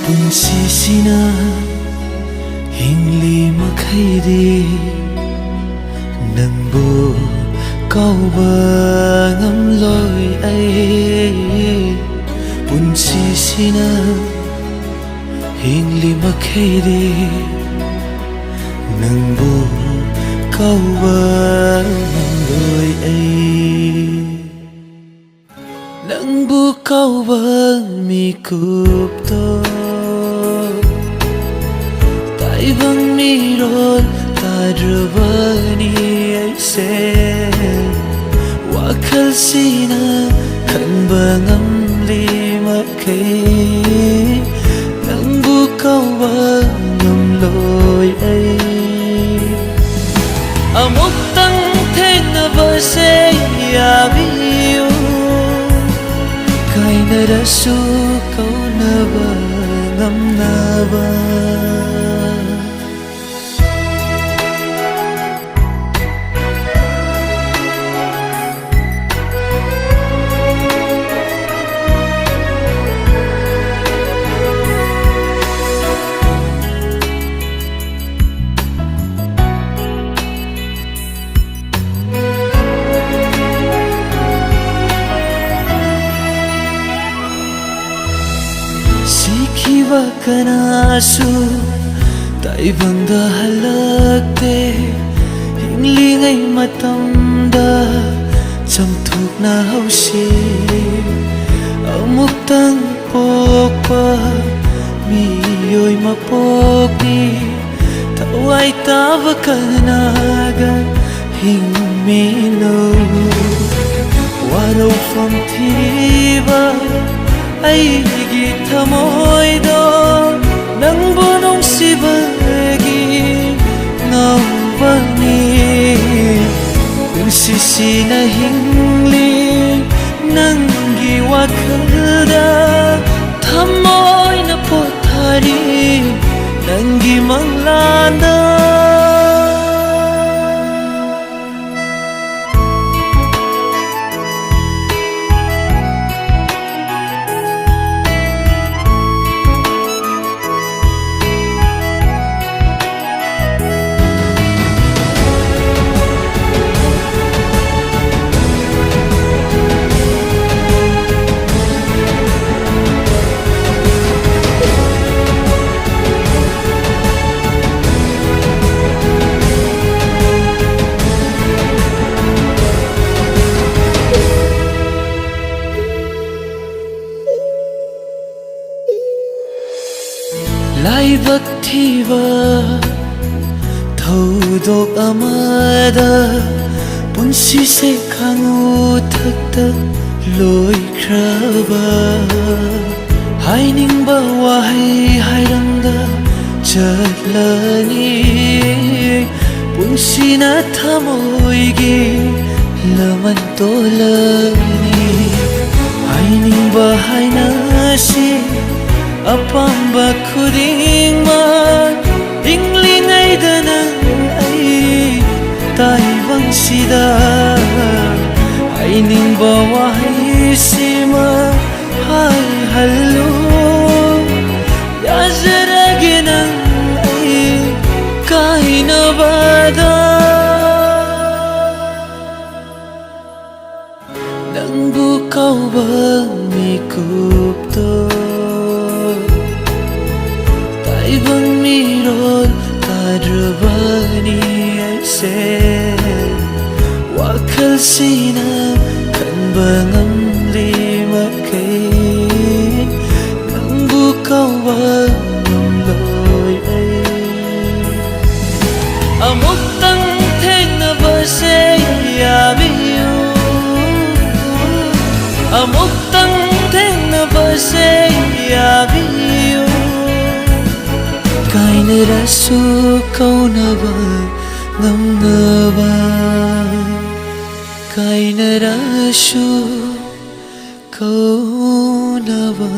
Punsisina hingli makhaidi nangbu kauba ngamloi ai punsisina hingli makhaidi nangbu kauba ngamloi ai nangbu kauba mikupto taibang miron tadrabani aise wakal sina kanbangam lima kai nangbu kauba ngamloi ai amuk tang thenaba se yabiyo kaina rasu kaunaba ngamnaba Sikiwa kanasu taibangda halakte hinglingai matamda chamthuk na hausi amuktang pokpa miyoi mapokni tawai tava kanaga hingmino waro from thiba aigi thamoido nangbu nungsibagi ngawani punsisina hingli nangi wakhalda thamoina pothari nangi manglanda laibak thiba thodok amada punsi se khangu thakta loi khraba hainingba wahai hairanda chatlani punsi na thamoigi laman tolani hainingba hainasi apamba khudingman inglingai dana ai taibang sida hainingba wahai sima hai hallo yazragina ai kaina bada nangbu kauba mikupto taibang miron tadrabani aise wakal sina kanbangam lima kai nangbu kauba ngamloi ai amuktang thenaba se yabiyo amuktang thenaba se yabiyo kaina rasu kaunaba ngamnaba kaina rasu kaunaba